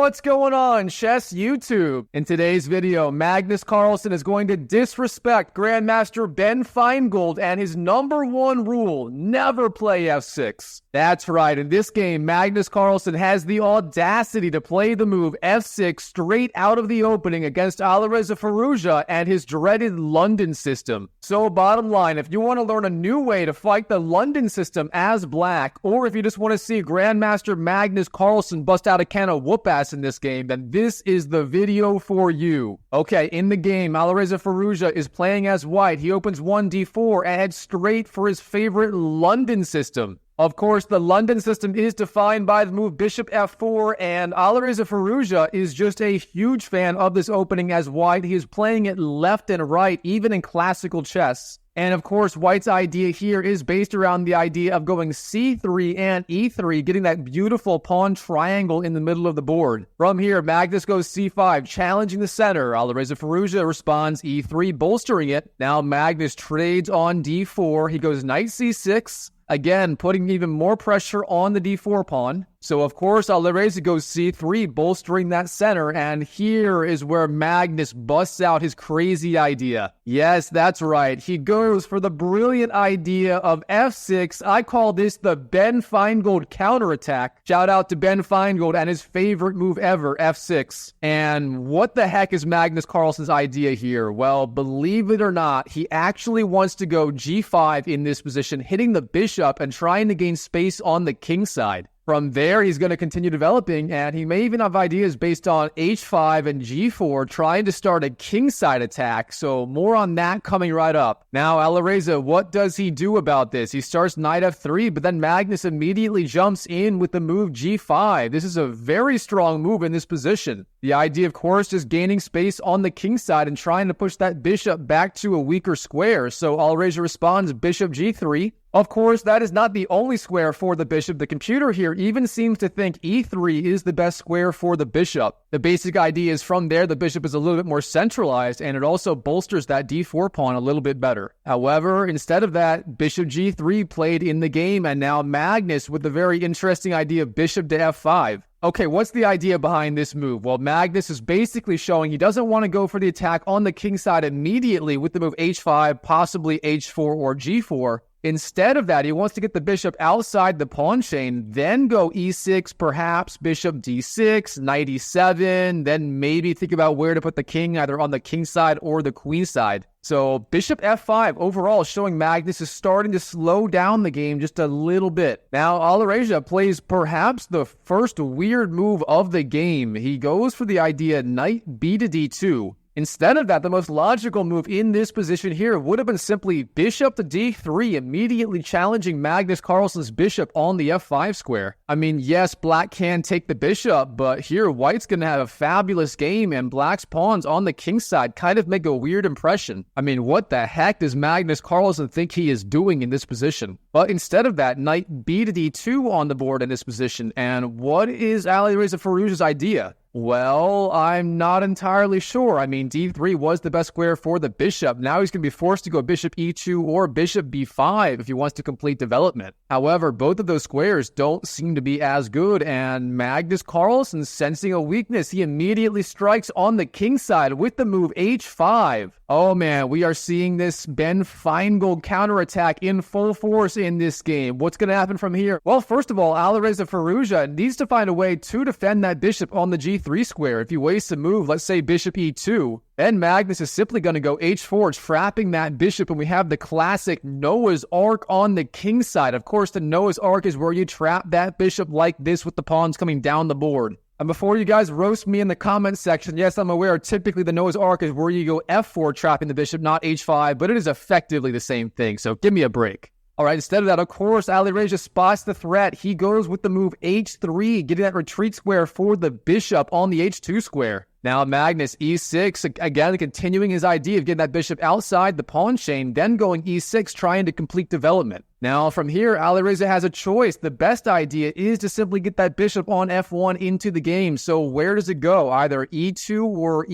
What's going on, Chess YouTube? In today's video, Magnus Carlsen is going to disrespect Grandmaster Ben Finegold and his #1 rule, never play f6. That's right, in this game, Magnus Carlsen has the audacity to play the move f6 straight out of the opening against Alireza Firouza and his dreaded London system. So bottom line, if you want to learn a new way to fight the London system as black, or if you just want to see Grandmaster Magnus Carlsen bust out a can of whoop-ass in this game, then this is the video for you. Okay, in the game, Alireza Firouza is playing as white. He opens 1d4 and heads straight for his favorite London system. Of course, the London system is defined by the move bishop f4, and Alireza Firouza is just a huge fan of this opening as white. He is playing it left and right, even in classical chess. And of course, white's idea here is based around the idea of going c3 and e3, getting that beautiful pawn triangle in the middle of the board. From here, Magnus goes c5, challenging the center. Alireza Firouza responds e3, bolstering it. Now Magnus trades on d4. He goes knight c6. Again, putting even more pressure on the d4 pawn. So, of course, Alireza goes c3, bolstering that center, and here is where Magnus busts out his crazy idea. Yes, that's right. He goes for the brilliant idea of f6. I call this the Ben Finegold counterattack. Shout out to Ben Finegold and his favorite move ever, f6. And what the heck is Magnus Carlsen's idea here? Well, believe it or not, he actually wants to go g5 in this position, hitting the bishop and trying to gain space on the king side. From there, he's going to continue developing, and he may even have ideas based on h5 and g4, trying to start a kingside attack, so more on that coming right up. Now, Alireza, what does he do about this? He starts knight f3, but then Magnus immediately jumps in with the move g5. This is a very strong move in this position. The idea, of course, is gaining space on the king side and trying to push that bishop back to a weaker square, so Alireza responds bishop g3. Of course, that is not the only square for the bishop. The computer here even seems to think e3 is the best square for the bishop. The basic idea is from there, the bishop is a little bit more centralized, and it also bolsters that d4 pawn a little bit better. However, instead of that, bishop g3 played in the game, and now Magnus with the very interesting idea of bishop to f5. Okay, what's the idea behind this move? Well, Magnus is basically showing he doesn't want to go for the attack on the king side immediately with the move h5, possibly h4 or g4. Instead of that, he wants to get the bishop outside the pawn chain, then go e6, perhaps bishop d6, knight e7, then maybe think about where to put the king, either on the king side or the queen side. So bishop f5 overall showing Magnus is starting to slow down the game just a little bit. Now Alireza plays perhaps the first weird move of the game. He goes for the idea knight b to d2. Instead of that, the most logical move in this position here would have been simply bishop to d3, immediately challenging Magnus Carlsen's bishop on the f5 square. I mean, yes, black can take the bishop, but here white's going to have a fabulous game, and black's pawns on the king side kind of make a weird impression. I mean, what the heck does Magnus Carlsen think he is doing in this position? But instead of that, knight b to d2 on the board in this position, and what is Alireza Firouza's idea? Well, I'm not entirely sure. I mean, d3 was the best square for the bishop. Now he's going to be forced to go bishop e2 or bishop b5 if he wants to complete development. However, both of those squares don't seem to be as good, and Magnus Carlsen, sensing a weakness, he immediately strikes on the king side with the move h5. Oh man, we are seeing this Ben Finegold counterattack in full force in this game. What's going to happen from here? Well, first of all, Alireza Firouza needs to find a way to defend that bishop on the g3 square. If he wastes a move, let's say bishop e2, then Magnus is simply going to go h4, trapping that bishop, and we have the classic Noah's Ark on the king side. Of course, the Noah's Ark is where you trap that bishop like this with the pawns coming down the board. And before you guys roast me in the comment section, yes, I'm aware typically the Noah's Ark is where you go f4 trapping the bishop, not h5, but it is effectively the same thing, so give me a break. Alright, instead of that, of course, Alireza spots the threat. He goes with the move h3, getting that retreat square for the bishop on the h2 square. Now Magnus e6, again continuing his idea of getting that bishop outside the pawn chain, then going e6, trying to complete development. Now from here, Alireza has a choice. The best idea is to simply get that bishop on f1 into the game. So where does it go? Either e2 or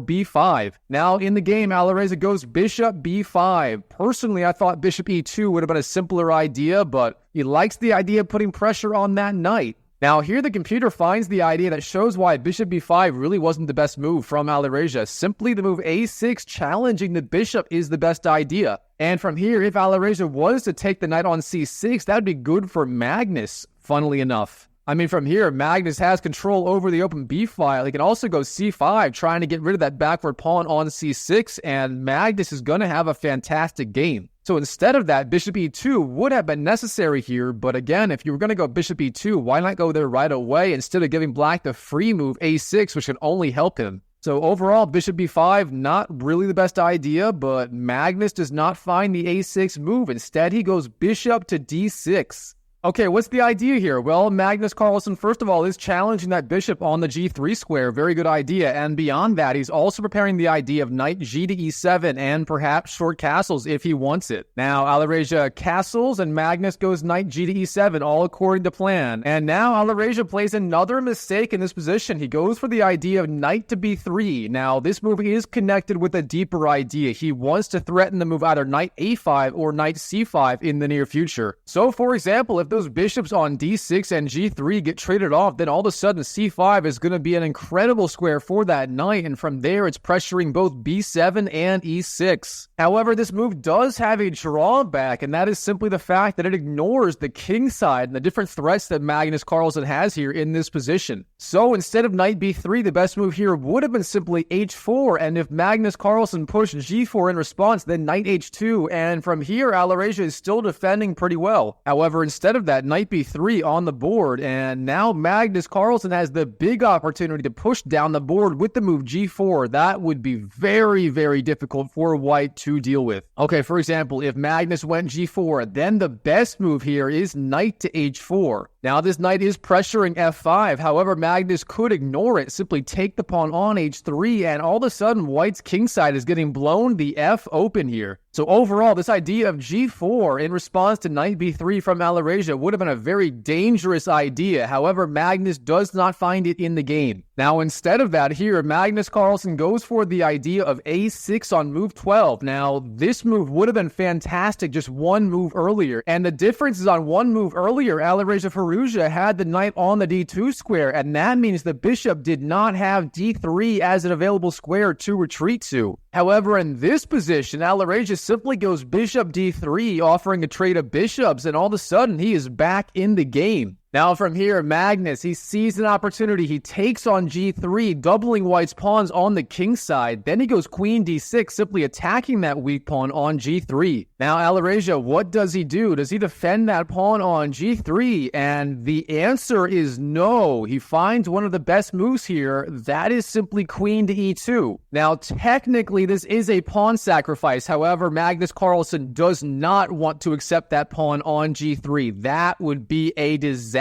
b5. Now in the game, Alireza goes bishop b5. Personally, I thought bishop e2 would have been a simpler idea, but he likes the idea of putting pressure on that knight. Now here the computer finds the idea that shows why bishop b5 really wasn't the best move from Alireza. Simply the move a6 challenging the bishop is the best idea. And from here, if Alireza was to take the knight on c6, that would be good for Magnus, funnily enough. I mean, from here, Magnus has control over the open b file. He can also go c5, trying to get rid of that backward pawn on c6, and Magnus is going to have a fantastic game. So instead of that, bishop e2 would have been necessary here, but again, if you were going to go bishop e2, why not go there right away instead of giving black the free move a6, which can only help him? So overall, bishop b5, not really the best idea, but Magnus does not find the a6 move. Instead, he goes bishop to d6. Okay, what's the idea here? Well, Magnus Carlsen, first of all, is challenging that bishop on the g3 square. Very good idea. And beyond that, he's also preparing the idea of knight g to e7 and perhaps short castles if he wants it. Now, Alireza castles and Magnus goes knight g to e7, all according to plan. And now Alireza plays another mistake in this position. He goes for the idea of knight to b3. Now, this move is connected with a deeper idea. He wants to threaten the move either knight a5 or knight c5 in the near future. So, for example, if those bishops on d6 and g3 get traded off, then all of a sudden c5 is going to be an incredible square for that knight, and from there it's pressuring both b7 and e6. However, this move does have a drawback, and that is simply the fact that it ignores the kingside and the different threats that Magnus Carlsen has here in this position. So instead of knight b3, the best move here would have been simply h4, and if Magnus Carlsen pushed g4 in response, then knight h2, and from here Alireza is still defending pretty well. However, instead of that, knight b3 on the board, and now Magnus Carlsen has the big opportunity to push down the board with the move g4. That would be very, very difficult for white to deal with. Okay, for example, if Magnus went g4, then the best move here is knight to h4. Now this knight is pressuring f5, however Magnus could ignore it, simply take the pawn on h3, and all of a sudden white's kingside is getting blown the f open here. So overall, this idea of g4 in response to knight b3 from Alireza would have been a very dangerous idea. However, Magnus does not find it in the game. Now, instead of that here, Magnus Carlsen goes for the idea of a6 on move 12. Now, this move would have been fantastic just one move earlier. And the difference is on one move earlier, Alireza Firouza had the knight on the d2 square, and that means the bishop did not have d3 as an available square to retreat to. However, in this position, Alireza simply goes bishop d3, offering a trade of bishops, and all of a sudden he is back in the game. Now from here, Magnus, he sees an opportunity. He takes on g3, doubling white's pawns on the king side. Then he goes queen d6, simply attacking that weak pawn on g3. Now Alireza, what does he do? Does he defend that pawn on g3? And the answer is no. He finds one of the best moves here. That is simply queen to e2. Now technically this is a pawn sacrifice. However, Magnus Carlsen does not want to accept that pawn on g3. That would be a disaster.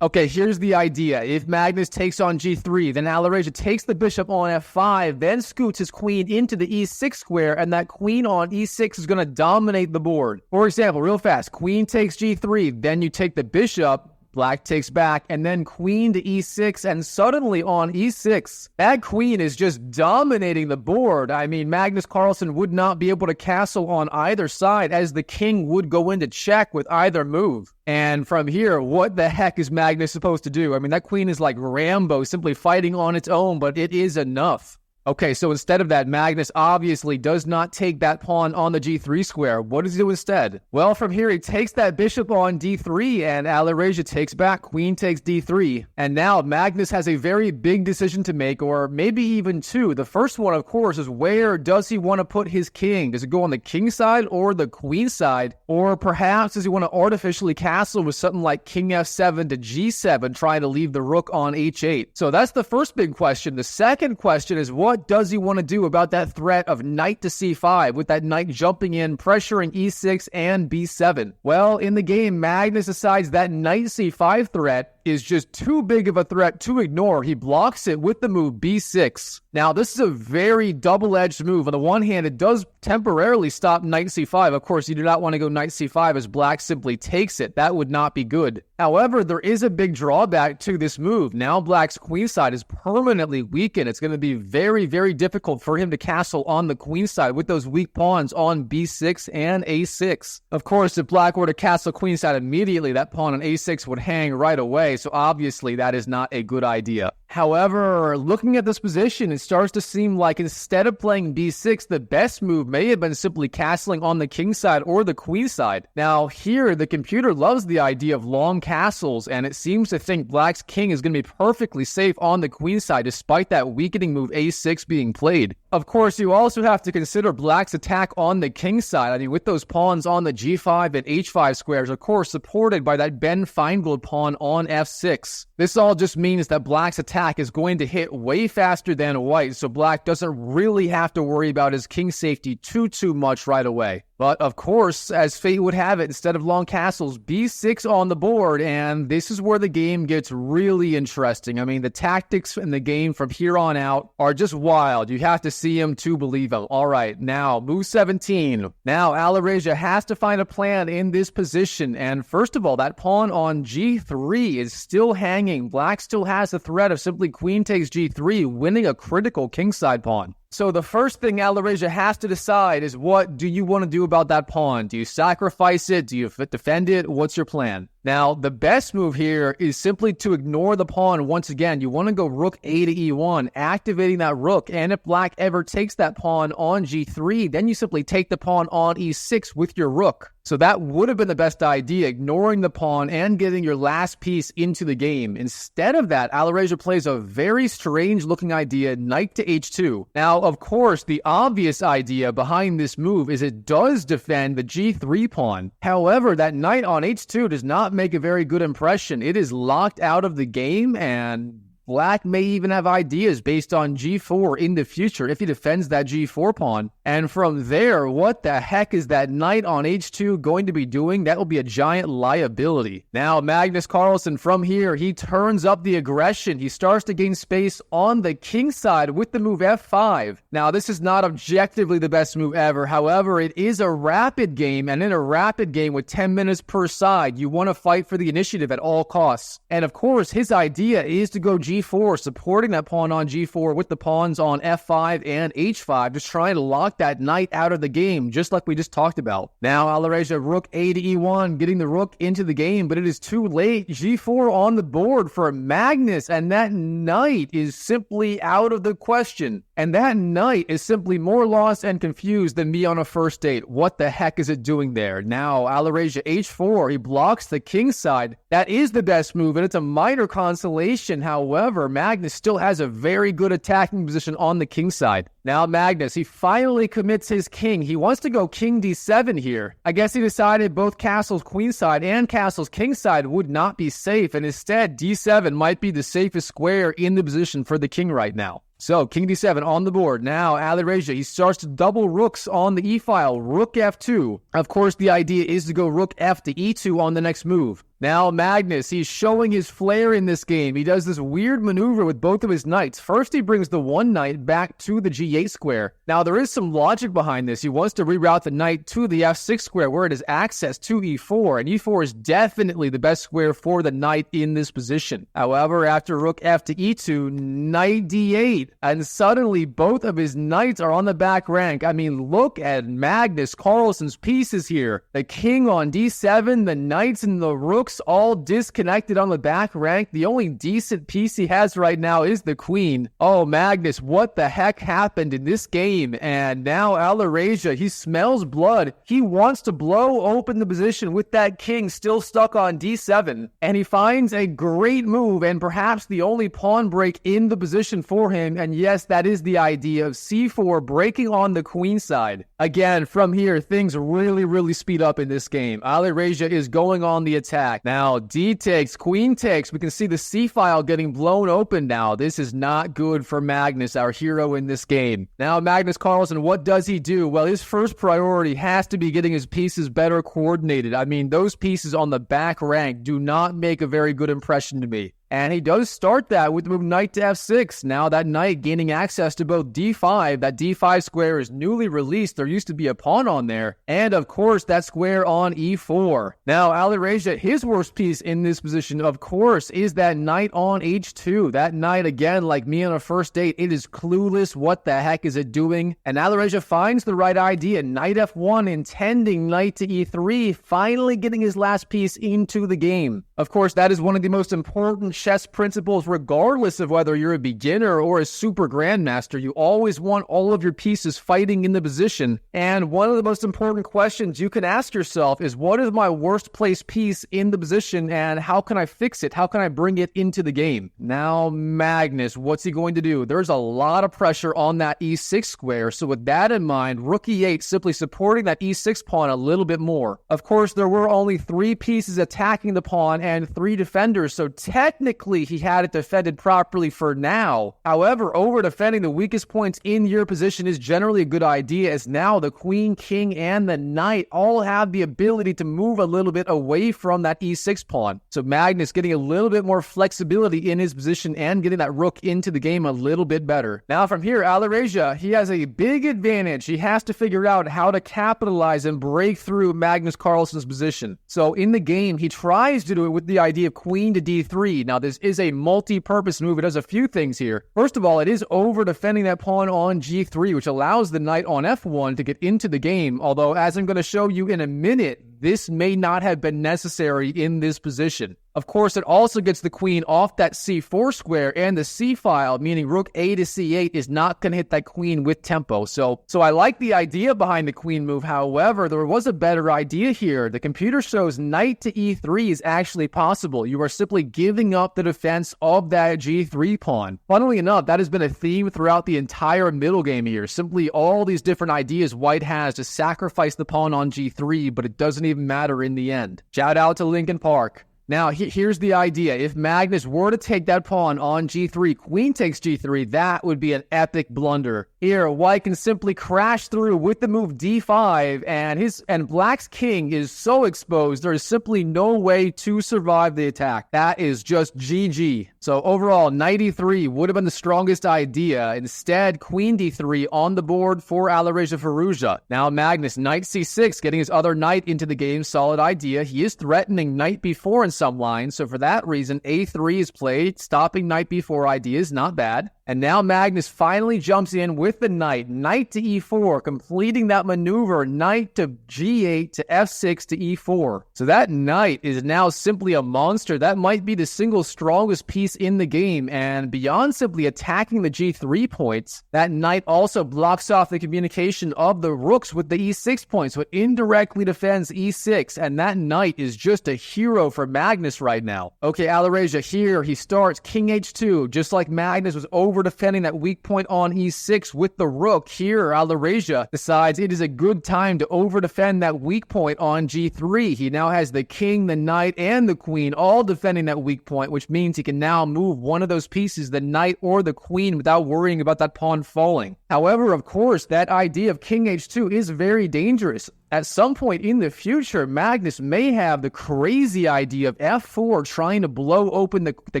Okay, here's the idea. If Magnus takes on g3, then Alireza takes the bishop on f5, then scoots his queen into the e6 square, and that queen on e6 is going to dominate the board. For example, real fast, queen takes g3, then you take the bishop, black takes back, and then queen to e6, and suddenly on e6, that queen is just dominating the board. I mean, Magnus Carlsen would not be able to castle on either side, as the king would go into check with either move. And from here, what the heck is Magnus supposed to do? I mean, that queen is like Rambo, simply fighting on its own, but it is enough. Okay, so instead of that, Magnus obviously does not take that pawn on the g3 square. What does he do instead? Well, from here, he takes that bishop on d3, and Alireza takes back, queen takes d3. And now Magnus has a very big decision to make, or maybe even two. The first one, of course, is where does he want to put his king? Does it go on the king side or the queen side? Or perhaps does he want to artificially castle with something like king f7 to g7, trying to leave the rook on h8? So that's the first big question. The second question is, what does he want to do about that threat of knight to c5 with that knight jumping in, pressuring e6 and b7? Well, in the game, Magnus decides that knight c5 threat is just too big of a threat to ignore. He blocks it with the move b6. Now, this is a very double-edged move. On the one hand, it does temporarily stop knight c5. Of course, you do not want to go knight c5 as black simply takes it. That would not be good. However, there is a big drawback to this move. Now black's queen side is permanently weakened. It's going to be very, very difficult for him to castle on the queen side with those weak pawns on b6 and a6. Of course, if black were to castle queen side immediately, that pawn on a6 would hang right away. play, so obviously that is not a good idea. However, looking at this position, it starts to seem like instead of playing b6, the best move may have been simply castling on the king side or the queen side. Now here, the computer loves the idea of long castles, and it seems to think black's king is going to be perfectly safe on the queen side despite that weakening move a6 being played. Of course, you also have to consider black's attack on the king side. I mean, with those pawns on the g5 and h5 squares, of course, supported by that Ben Finegold pawn on f6. This all just means that black's attack is going to hit way faster than white, so black doesn't really have to worry about his king safety too much right away. But of course, as fate would have it, instead of long castles, b6 on the board, and this is where the game gets really interesting. I mean, the tactics in the game from here on out are just wild. You have to see them to believe them. All right, now, move 17. Now, Alireza has to find a plan in this position, and first of all, that pawn on g3 is still hanging. Black still has the threat of simply queen takes g3, winning a critical kingside pawn. So the first thing Alireza has to decide is, what do you want to do about that pawn? Do you sacrifice it? Do you defend it? What's your plan? Now, the best move here is simply to ignore the pawn once again. You want to go rook a to e1, activating that rook, and if black ever takes that pawn on g3, then you simply take the pawn on e6 with your rook. So that would have been the best idea, ignoring the pawn and getting your last piece into the game. Instead of that, Alireza plays a very strange-looking idea, knight to h2. Now, of course, the obvious idea behind this move is it does defend the g3 pawn. However, that knight on h2 does not make a very good impression. It is locked out of the game, and black may even have ideas based on g4 in the future if he defends that g4 pawn. And from there, what the heck is that knight on h2 going to be doing? That will be a giant liability. Now, Magnus Carlsen, from here, he turns up the aggression. He starts to gain space on the king side with the move f5. Now, this is not objectively the best move ever. However, it is a rapid game, and in a rapid game with 10 minutes per side, you want to fight for the initiative at all costs. And of course, his idea is to go g4, supporting that pawn on g4 with the pawns on f5 and h5, just trying to lock that knight out of the game, just like we just talked about. Now, Alireza, rook a to e1, getting the rook into the game, but it is too late. g4 on the board for Magnus, and that knight is simply out of the question. And that knight is simply more lost and confused than me on a first date. What the heck is it doing there? Now, Alireza h4, he blocks the king side. That is the best move, and it's a minor consolation. However, Magnus still has a very good attacking position on the king side. Now, Magnus, he finally commits his king. He wants to go king d7 here. I guess he decided both castles queenside and castles kingside would not be safe, and instead d7 might be the safest square in the position for the king right now. So, king d7 on the board. Now, Alireza, he starts to double rooks on the e-file. Rook f2. Of course, the idea is to go rook f to e2 on the next move. Now, Magnus, he's showing his flair in this game. He does this weird maneuver with both of his knights. First, he brings the one knight back to the g8 square. Now, there is some logic behind this. He wants to reroute the knight to the f6 square where it has access to e4, and e4 is definitely the best square for the knight in this position. However, after rook f to e2, knight d8, and suddenly both of his knights are on the back rank. I mean, look at Magnus Carlsen's pieces here. The king on d7, the knights and the rooks all disconnected on the back rank. The only decent piece he has right now is the queen. Oh, Magnus, what the heck happened in this game? And now Alireza, he smells blood. He wants to blow open the position with that king still stuck on d7. And he finds a great move and perhaps the only pawn break in the position for him. And yes, that is the idea of c4 breaking on the queen side. Again, from here, things really speed up in this game. Alireza is going on the attack. Now, d takes, queen takes. We can see the c-file getting blown open now. This is not good for Magnus, our hero in this game. Now, Magnus Carlsen, what does he do? Well, his first priority has to be getting his pieces better coordinated. I mean, those pieces on the back rank do not make a very good impression to me. And he does start that with the move knight to f6. Now that knight gaining access to both d5. That d5 square is newly released. There used to be a pawn on there. And of course, that square on e4. Now, Alireza, his worst piece in this position, of course, is that knight on h2. That knight, again, like me on a first date, it is clueless. What the heck is it doing? And Alireza finds the right idea. Knight f1, intending knight to e3, finally getting his last piece into the game. Of course, that is one of the most important chess principles, regardless of whether you're a beginner or a super grandmaster. You always want all of your pieces fighting in the position. And one of the most important questions you can ask yourself is, what is my worst placed piece in the position and how can I fix it? How can I bring it into the game? Now, Magnus, what's he going to do? There's a lot of pressure on that e6 square. So with that in mind, rook e8 simply supporting that e6 pawn a little bit more. Of course, there were only 3 pieces attacking the pawn and 3 defenders, so technically he had it defended properly for now. However, over defending the weakest points in your position is generally a good idea, as now the queen, king, and the knight all have the ability to move a little bit away from that e6 pawn. So Magnus getting a little bit more flexibility in his position and getting that rook into the game a little bit better. Now from here, Alireza, he has a big advantage. He has to figure out how to capitalize and break through Magnus Carlsen's position. So in the game, he tries to do it with the idea of queen to d3. Now this is a multi-purpose move. It does a few things here. First of all, it is over defending that pawn on g3, which allows the knight on f1 to get into the game. Although, as I'm going to show you in a minute, this may not have been necessary in this position. Of course, it also gets the queen off that c4 square and the c file, meaning rook a to c8 is not going to hit that queen with tempo. So I like the idea behind the queen move. However, there was a better idea here. The computer shows knight to e3 is actually possible. You are simply giving up the defense of that g3 pawn. Funnily enough, that has been a theme throughout the entire middle game here. Simply all these different ideas white has to sacrifice the pawn on g3, but it doesn't even matter in the end. Shout out to Lincoln Park. Now, here's the idea. If Magnus were to take that pawn on g3, queen takes g3, that would be an epic blunder. Here, white can simply crash through with the move d5, and black's king is so exposed, there is simply no way to survive the attack. That is just GG. So overall, knight e3 would have been the strongest idea. Instead, queen d3 on the board for Alireza Firouza. Now, Magnus, knight c6, getting his other knight into the game, solid idea. He is threatening knight b4 in some lines, so for that reason, a3 is played. Stopping knight b4 idea is not bad. And now Magnus finally jumps in with the knight to e4, completing that maneuver, knight to g8 to f6 to e4. So that knight is now simply a monster. That might be the single strongest piece in the game, and beyond simply attacking the g3 points, that knight also blocks off the communication of the rooks with the e6 points, so it indirectly defends e6, and that knight is just a hero for Magnus right now. Okay, Alireza, here he starts king h2, just like Magnus was over defending that weak point on e6 with the rook. Here, Alireza decides it is a good time to over defend that weak point on g3. He now has the king, the knight, and the queen all defending that weak point, which means he can now move one of those pieces, the knight or the queen, without worrying about that pawn falling. However, of course, that idea of king h2 is very dangerous. At some point in the future, Magnus may have the crazy idea of f4 trying to blow open the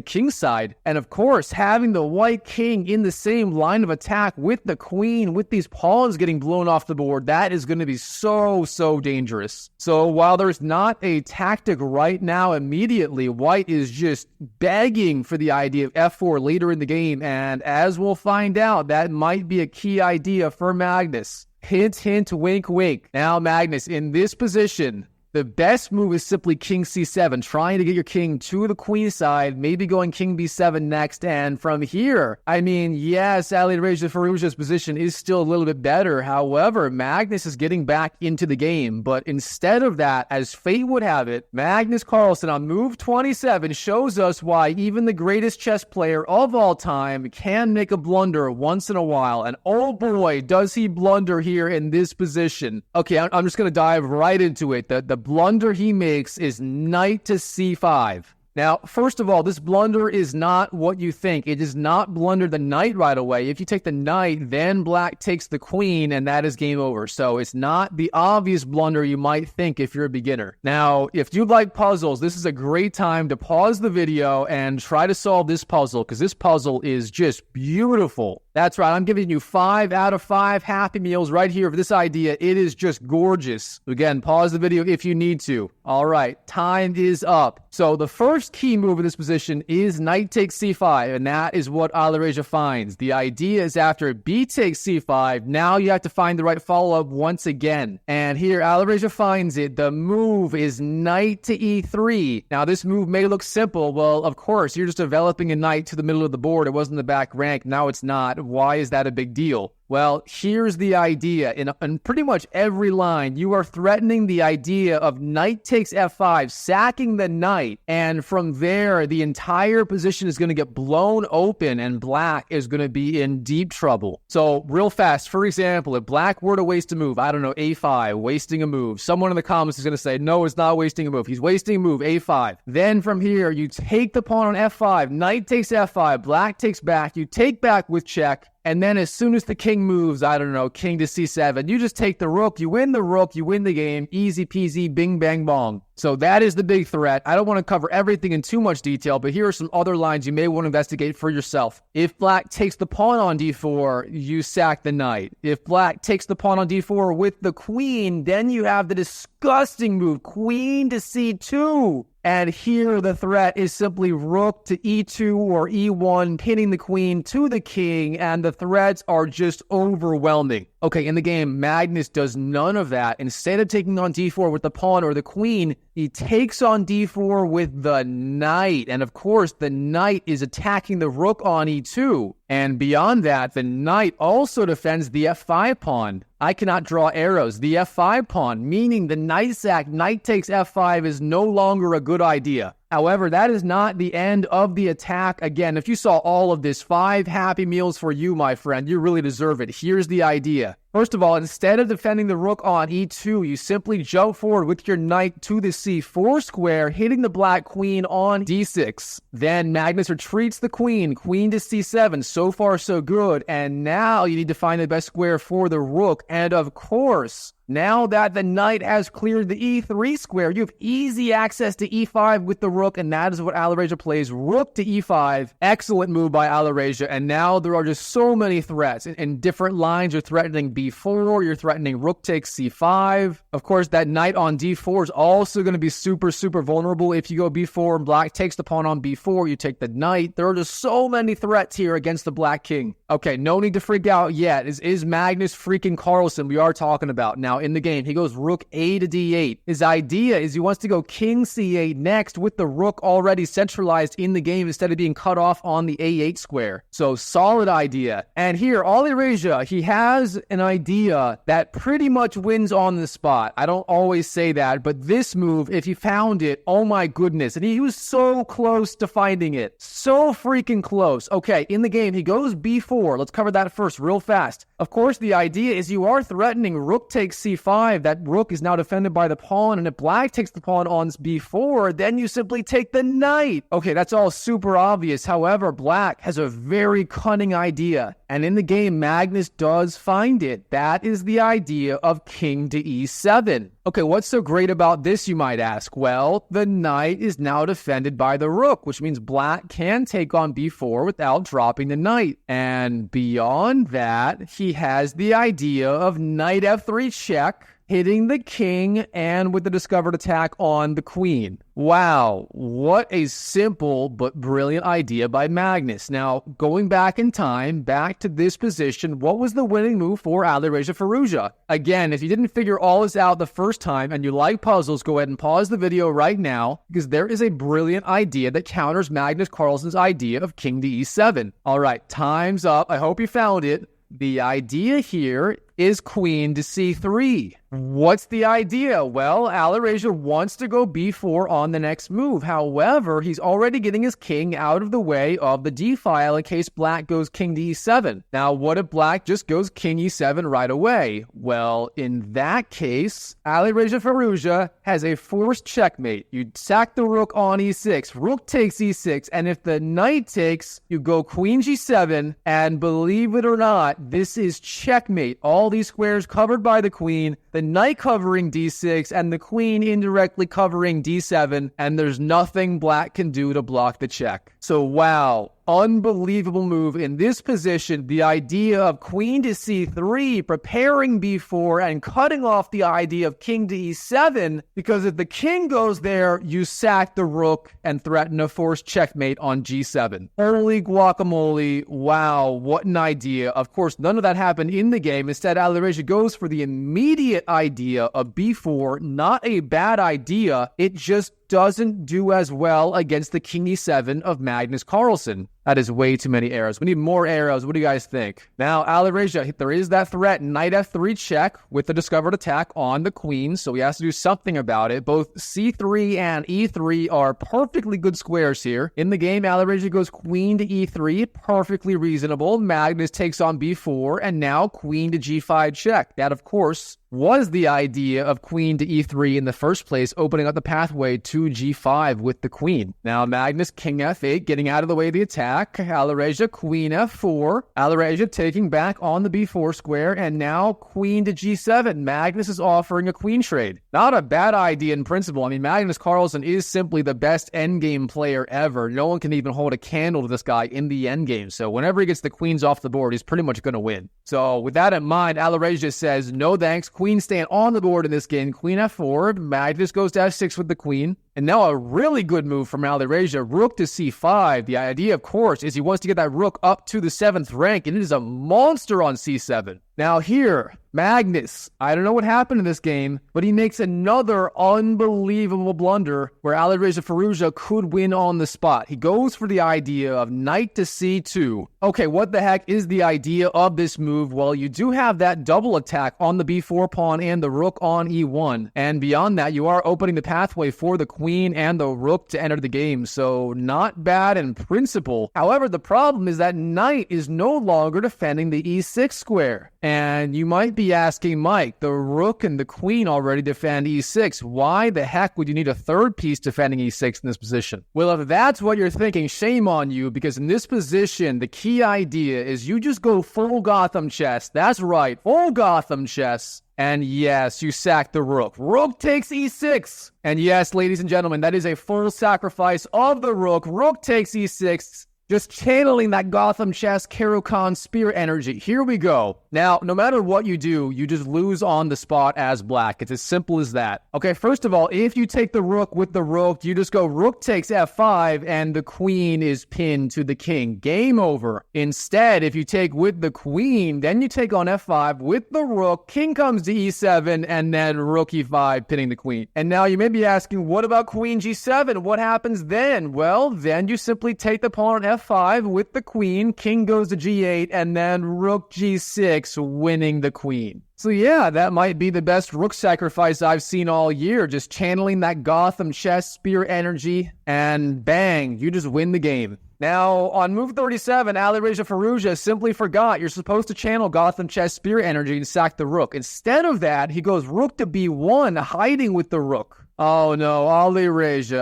kingside. And of course, having the white king in the same line of attack with the queen, with these pawns getting blown off the board, that is going to be so dangerous. So while there's not a tactic right now immediately, white is just begging for the idea of f4 later in the game. And as we'll find out, that might be a key idea for Magnus. Hint, hint, wink, wink. Now, Magnus, in this position, the best move is simply king c7, trying to get your king to the queen side, maybe going king b7 next, and from here, I mean, yes, Alireza Firouza's position is still a little bit better. However, Magnus is getting back into the game, but instead of that, as fate would have it, Magnus Carlsen on move 27 shows us why even the greatest chess player of all time can make a blunder once in a while, and oh boy, does he blunder here in this position. Okay, I'm just going to dive right into it. The blunder he makes is knight to c5. Now, first of all, this blunder is not what you think. It does not blunder the knight right away. If you take the knight, then black takes the queen, and that is game over. So it's not the obvious blunder you might think if you're a beginner. Now, if you like puzzles, this is a great time to pause the video and try to solve this puzzle, because this puzzle is just beautiful. That's right, I'm giving you 5 out of 5 Happy Meals right here for this idea. It is just gorgeous. Again, pause the video if you need to. All right, time is up. So the first key move in this position is knight takes c5, and that is what Alireza finds. The idea is after b takes c5, now you have to find the right follow-up once again. And here, Alireza finds it. The move is knight to e3. Now, this move may look simple. Well, of course, you're just developing a knight to the middle of the board. It wasn't the back rank. Now it's not. Why is that a big deal? Well, here's the idea. In pretty much every line, you are threatening the idea of knight takes f5, sacking the knight, and from there, the entire position is going to get blown open, and black is going to be in deep trouble. So, real fast, for example, if black were to waste a move, I don't know, a5, wasting a move, someone in the comments is going to say, no, it's not wasting a move. He's wasting a move, a5. Then from here, you take the pawn on f5, knight takes f5, black takes back, you take back with check, and then as soon as the king moves, I don't know, king to c7, you just take the rook, you win the game, easy peasy, bing bang bong. So that is the big threat. I don't want to cover everything in too much detail, but here are some other lines you may want to investigate for yourself. If black takes the pawn on d4, you sack the knight. If black takes the pawn on d4 with the queen, then you have the disgusting move, queen to c2. And here the threat is simply rook to e2 or e1, pinning the queen to the king, and the threats are just overwhelming. Okay, in the game, Magnus does none of that. Instead of taking on d4 with the pawn or the queen, he takes on d4 with the knight. And of course, the knight is attacking the rook on e2. And beyond that, the knight also defends the f5 pawn. I cannot draw arrows. The f5 pawn, meaning the knight sack, knight takes f5 is no longer a good idea. However, that is not the end of the attack. Again, if you saw all of this, 5 Happy Meals for you, my friend. You really deserve it. Here's the idea. First of all, instead of defending the rook on e2, you simply jump forward with your knight to the c4 square, hitting the black queen on d6. Then Magnus retreats the queen, queen to c7. So far, so good. And now you need to find the best square for the rook. And of course, now that the knight has cleared the e3 square, you have easy access to e5 with the rook, and that is what Alireza plays, rook to e5. Excellent move by Alireza, and now there are just so many threats. In different lines, you're threatening b4, you're threatening rook takes c5. Of course, that knight on d4 is also going to be super, super vulnerable. If you go b4 and black takes the pawn on b4, you take the knight. There are just so many threats here against the black king. Okay, no need to freak out yet. Is Magnus freaking Carlsen we are talking about. Now, in the game, he goes rook a to d8. His idea is he wants to go king c8 next with the rook already centralized in the game instead of being cut off on the a8 square. So, solid idea. And here, Alireza, he has an idea that pretty much wins on the spot. I don't always say that, but this move, if he found it, oh my goodness. And he was so close to finding it. So freaking close. Okay, in the game, he goes b4. Let's cover that first real fast. Of course, the idea is you are threatening rook takes c5. That rook is now defended by the pawn, and if black takes the pawn on b4, then you simply take the knight. Okay, that's all super obvious. However, black has a very cunning idea, and in the game, Magnus does find it. That is the idea of king to e7. Okay, what's so great about this, you might ask? Well, the knight is now defended by the rook, which means black can take on b4 without dropping the knight. And beyond that, he has the idea of knight f3 check, hitting the king, and with the discovered attack on the queen. Wow, what a simple but brilliant idea by Magnus. Now, going back in time, back to this position, what was the winning move for Alireza Firouza? Again, if you didn't figure all this out the first time and you like puzzles, go ahead and pause the video right now, because there is a brilliant idea that counters Magnus Carlsen's idea of king to e7. All right, time's up. I hope you found it. The idea here is queen to c3. What's the idea? Well, Alireza wants to go b4 on the next move. However, he's already getting his king out of the way of the d file in case black goes king to e7. Now, what if black just goes king e7 right away? Well, in that case, Alireza Firouza has a forced checkmate. You sack the rook on e6, rook takes e6, and if the knight takes, you go queen g7, and believe it or not, this is checkmate. All these squares covered by the queen, the knight covering d6, and the queen indirectly covering d7, and there's nothing black can do to block the check. So wow, unbelievable move. In this position, the idea of queen to c3, preparing b4, and cutting off the idea of king to e7, because if the king goes there, you sack the rook and threaten a forced checkmate on g7. Holy guacamole, wow, what an idea. Of course, none of that happened in the game. Instead, Alireza goes for the immediate idea of b4, not a bad idea. It just doesn't do as well against the king e7 of Magnus Carlsen. That is way too many arrows. We need more arrows. What do you guys think? Now, Alireza, there is that threat, knight f3 check with the discovered attack on the queen, so he has to do something about it. Both c3 and e3 are perfectly good squares here. In the game, Alireza goes queen to e3, perfectly reasonable. Magnus takes on b4, and now queen to g5 check. That, of course, was the idea of queen to e3 in the first place, opening up the pathway to g5 with the queen. Now, Magnus, king f8, getting out of the way of the attack. Alireza, queen f4. Alireza taking back on the b4 square, and now queen to g7. Magnus is offering a queen trade. Not a bad idea in principle. I mean, Magnus Carlsen is simply the best endgame player ever. No one can even hold a candle to this guy in the endgame. So whenever he gets the queens off the board, he's pretty much going to win. So with that in mind, Alireza says, no thanks. Queen staying on the board in this game. Queen f4. Magnus goes to f6 with the queen. And now a really good move from Alireza, rook to c5. The idea, of course, is he wants to get that rook up to the 7th rank, and it is a monster on c7. Now here, Magnus, I don't know what happened in this game, but he makes another unbelievable blunder where Alireza Firouza could win on the spot. He goes for the idea of knight to c2. Okay, what the heck is the idea of this move? Well, you do have that double attack on the b4 pawn and the rook on e1. And beyond that, you are opening the pathway for the queen and the rook to enter the game. So not bad in principle. However, the problem is that knight is no longer defending the e6 square. And you might be asking, Mike, the rook and the queen already defend e6. Why the heck would you need a third piece defending e6 in this position? Well, if that's what you're thinking, shame on you, because in this position, the key idea is you just go full Gotham chess. That's right, full Gotham chess. And yes, you sack the rook. Rook takes e6. And yes, ladies and gentlemen, that is a full sacrifice of the rook. Rook takes e6. Just channeling that Gotham chess Khan spear energy. Here we go. Now, no matter what you do, you just lose on the spot as black. It's as simple as that. Okay, first of all, if you take the rook with the rook, you just go rook takes f5 and the queen is pinned to the king. Game over. Instead, if you take with the queen, then you take on f5 with the rook, king comes to e7, and then rook e5 pinning the queen. And now you may be asking, what about queen g7? What happens then? Well, then you simply take the pawn on f5 with the queen, king goes to g8, and then rook g6, winning the queen. So yeah, that might be the best rook sacrifice I've seen all year, just channeling that Gotham chess spear energy, and bang, you just win the game. Now, on move 37, Alireza Firouza simply forgot you're supposed to channel Gotham chess spear energy and sack the rook. Instead of that, he goes rook to b1, hiding with the rook. Oh no, Alireza.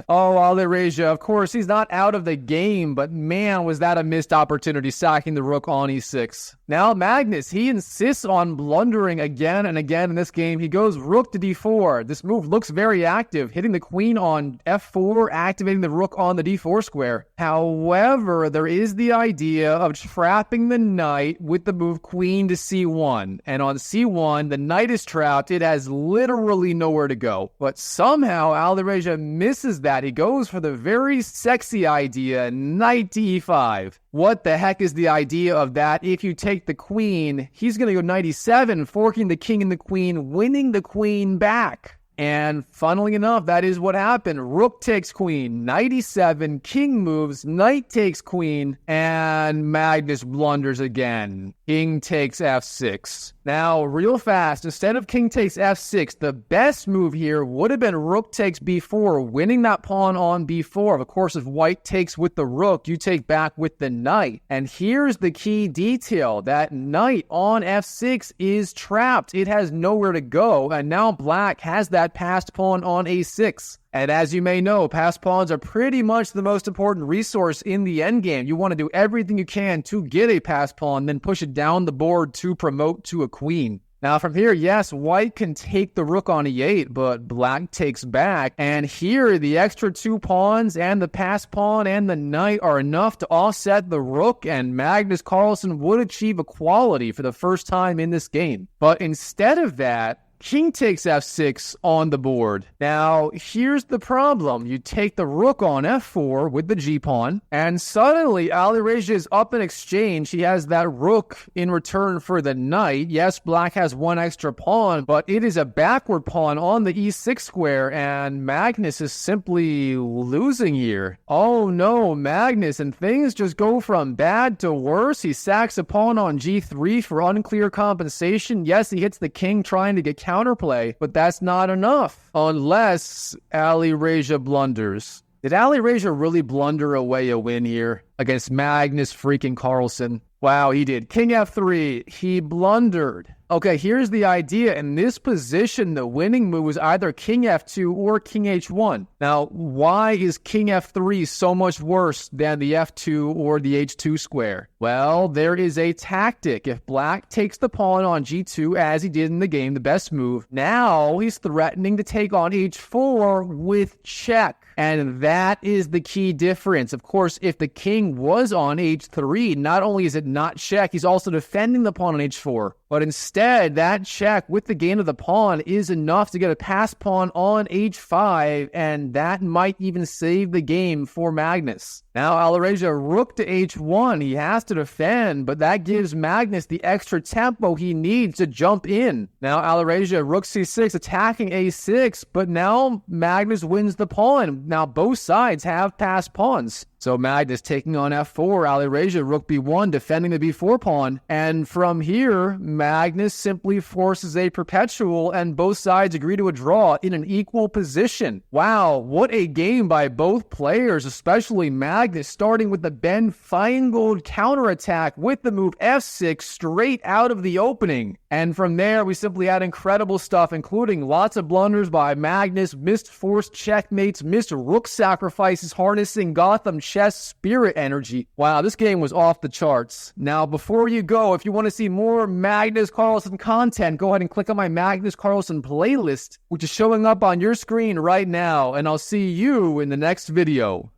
Oh, Alireza. Of course, he's not out of the game, but man, was that a missed opportunity, sacking the rook on e6. Now, Magnus, he insists on blundering again and again in this game. He goes rook to d4. This move looks very active, hitting the queen on f4, activating the rook on the d4 square. However, there is the idea of trapping the knight with the move queen to c1. And on c1, the knight is trapped. It has literally nowhere to go. But somehow Alireza misses that. He goes for the very sexy idea, knight to e5. What the heck is the idea of that? If you take the queen, he's going to go knight e7, forking the king and the queen, winning the queen back. And funnily enough, that is what happened. Rook takes queen, knight e7, king moves, knight takes queen, and Magnus blunders again. King takes f6. Now, real fast, instead of king takes f6, the best move here would have been rook takes b4, winning that pawn on b4. Of course, if white takes with the rook, you take back with the knight. And here's the key detail. That knight on f6 is trapped. It has nowhere to go, and now black has that passed pawn on a6. And as you may know, passed pawns are pretty much the most important resource in the endgame. You want to do everything you can to get a passed pawn, then push it down the board to promote to a queen. Now from here, yes, white can take the rook on e8, but black takes back. And here, the extra 2 pawns and the passed pawn and the knight are enough to offset the rook, and Magnus Carlsen would achieve equality for the first time in this game. But instead of that, king takes f6 on the board. Now, here's the problem. You take the rook on f4 with the g-pawn, and suddenly Alireza is up in exchange. He has that rook in return for the knight. Yes, black has 1 extra pawn, but it is a backward pawn on the e6 square, and Magnus is simply losing here. Oh no, Magnus, and things just go from bad to worse. He sacks a pawn on g3 for unclear compensation. Yes, he hits the king trying to get counterplay, but that's not enough unless Alireza blunders. Did Alireza really blunder away a win here against Magnus freaking Carlsen? Wow, he did. King f3, he blundered. Okay, here's the idea. In this position, the winning move is either king f2 or king h1. Now, why is king f3 so much worse than the f2 or the h2 square? Well, there is a tactic. If black takes the pawn on g2, as he did in the game, the best move, now he's threatening to take on h4 with check. And that is the key difference. Of course, if the king was on h3, not only is it not check, he's also defending the pawn on h4. But instead, that check with the gain of the pawn is enough to get a passed pawn on h5, and that might even save the game for Magnus. Now, Alireza rook to h1. He has to defend, but that gives Magnus the extra tempo he needs to jump in. Now, Alireza rook c6, attacking a6, but now Magnus wins the pawn. Now, both sides have passed pawns. So Magnus taking on f4, Alireza rook b1, defending the b4 pawn. And from here, Magnus simply forces a perpetual, and both sides agree to a draw in an equal position. Wow, what a game by both players, especially Magnus, starting with the Ben Finegold counterattack with the move f6 straight out of the opening. And from there, we simply had incredible stuff, including lots of blunders by Magnus, missed forced checkmates, missed rook sacrifices, harnessing Gotham chess spirit energy. Wow, this game was off the charts. Now, before you go, if you want to see more Magnus Carlsen content, go ahead and click on my Magnus Carlsen playlist, which is showing up on your screen right now, and I'll see you in the next video.